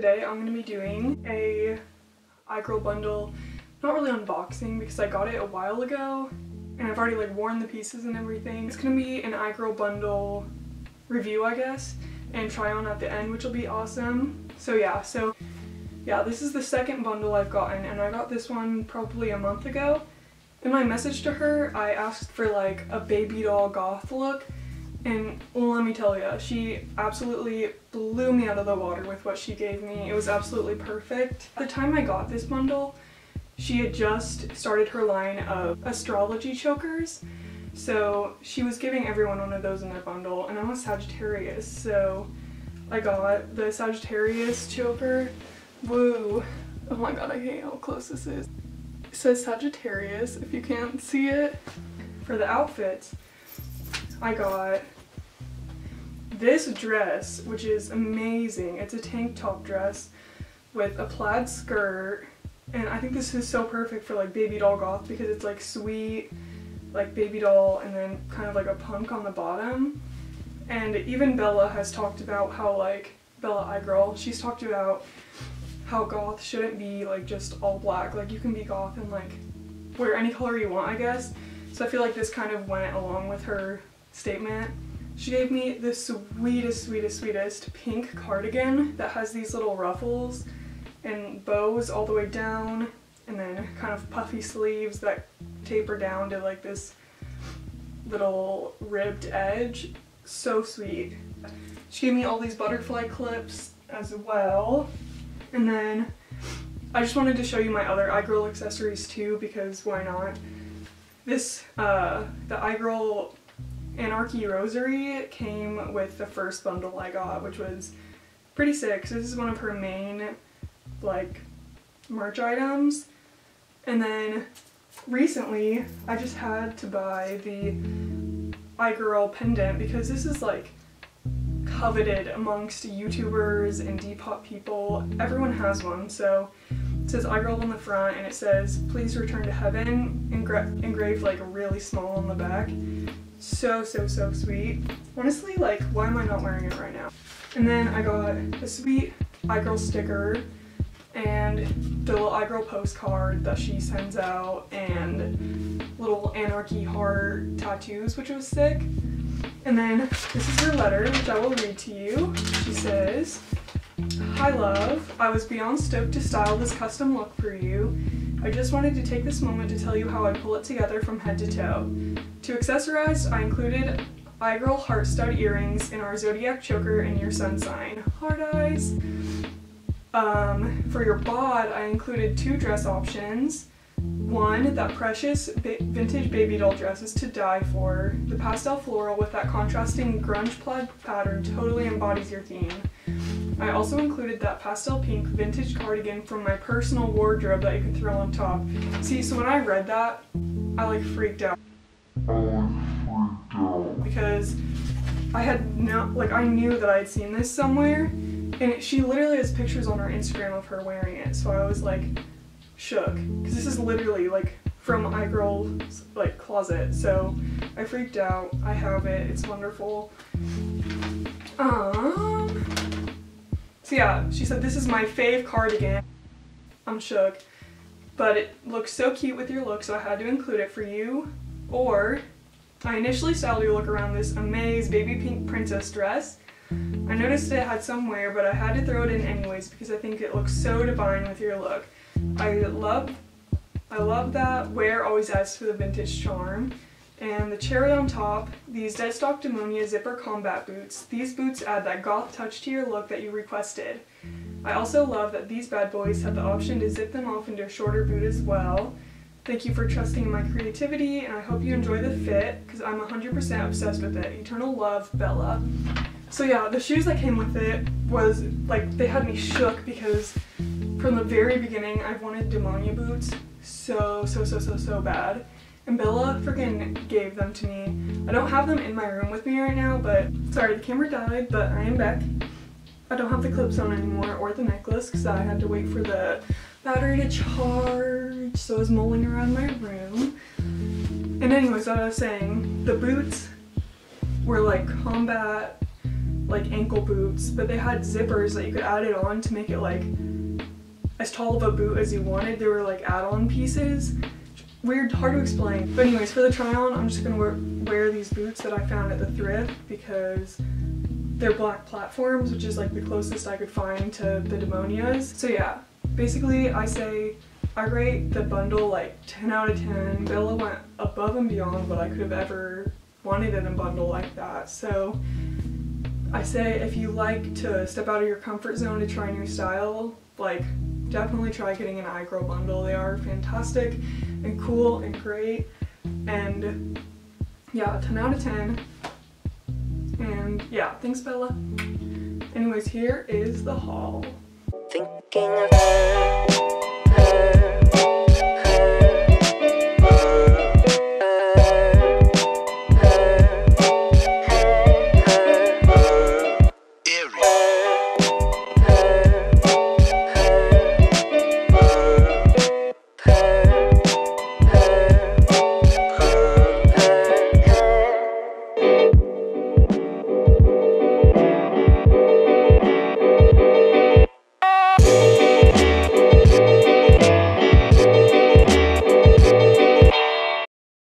Today I'm going to be doing a igirl bundle, not really unboxing because I got it a while ago and I've already like worn the pieces and everything. It's going to be an igirl bundle review, I guess, and try on at the end, which will be awesome. So yeah, this is the second bundle I've gotten, and I got this one probably a month ago. In my message to her, I asked for like a baby doll goth look, and well, let me tell you, she absolutely blew me out of the water with what she gave me. It was absolutely perfect. At the time I got this bundle, she had just started her line of astrology chokers, so she was giving everyone one of those in their bundle, and I'm a Sagittarius, so I got the Sagittarius choker. Woo! Oh my god, I hate how close this is. It says Sagittarius, if you can't see it. For the outfits, I got this dress, which is amazing. It's a tank top dress with a plaid skirt, and I think this is so perfect for like baby doll goth because it's like sweet, like baby doll, and then kind of like a punk on the bottom. And even Bella has talked about how, like, Bella igirl, she's talked about how goth shouldn't be like just all black. Like, you can be goth and like wear any color you want, I guess. So I feel like this kind of went along with her statement. She gave me the sweetest pink cardigan that has these little ruffles and bows all the way down, and then kind of puffy sleeves that taper down to like this little ribbed edge. So sweet. She gave me all these butterfly clips as well. And then I just wanted to show you my other igirl accessories too, because why not? This, the igirl Anarchy rosary came with the first bundle I got, which was pretty sick. So this is one of her main, like, merch items. And then recently I just had to buy the igirl pendant because this is like coveted amongst YouTubers and Depop people. Everyone has one. So it says igirl on the front and it says "Please return to heaven" engraved like really small on the back. So sweet. Honestly, like, why am I not wearing it right now? And then I got a sweet igirl sticker and the little igirl postcard that she sends out, and little anarchy heart tattoos, which was sick. And then this is her letter, which I will read to you. She says, "Hi love, I was beyond stoked to style this custom look for you. I just wanted to take this moment to tell you how I pull it together from head to toe. To accessorize, I included igirl heart stud earrings in our zodiac choker and your sun sign, heart eyes. For your bod, I included two dress options. One, that precious vintage baby doll dress is to die for. The pastel floral with that contrasting grunge plaid pattern totally embodies your theme. I also included that pastel pink vintage cardigan from my personal wardrobe that you can throw on top." See, so when I read that, I like freaked out. Because I had I knew that I had seen this somewhere, and she literally has pictures on her Instagram of her wearing it, so I was like shook, because this is literally like from igirl's like closet, so I freaked out. I have it, it's wonderful. So yeah, she said, "This is my fave cardigan." I'm shook, but it looks so cute with your look, so I had to include it for you. Or, I initially styled your look around this amazing baby pink princess dress. I noticed it had some wear, but I had to throw it in anyways because I think it looks so divine with your look. I love that wear always adds to the vintage charm. And the cherry on top, these dead stock Demonia zipper combat boots. These boots add that goth touch to your look that you requested. I also love that these bad boys have the option to zip them off into a shorter boot as well. Thank you for trusting in my creativity, and I hope you enjoy the fit, because I'm 100% obsessed with it. Eternal love, Bella." So yeah, the shoes that came with it was, like, they had me shook because from the very beginning I've wanted Demonia boots so bad. And Bella freaking gave them to me. I don't have them in my room with me right now, but sorry, the camera died, but I am back. I don't have the clips on anymore or the necklace because I had to wait for the battery to charge, so I was mulling around my room. And anyways, what I was saying, the boots were like combat like ankle boots, but they had zippers that you could add it on to make it like as tall of a boot as you wanted. They were like add-on pieces. Weird, hard to explain. But anyways, for the try on, I'm just gonna wear these boots that I found at the thrift because they're black platforms, which is like the closest I could find to the Demonias. So yeah, basically I rate the bundle like 10 out of 10. Bella went above and beyond what I could have ever wanted in a bundle like that. So I say if you like to step out of your comfort zone to try a new style, like definitely try getting an igirl bundle. They are fantastic and cool and great, and yeah, 10 out of 10. And yeah, thanks Bella. Anyways, here is the haul. Thinking of her.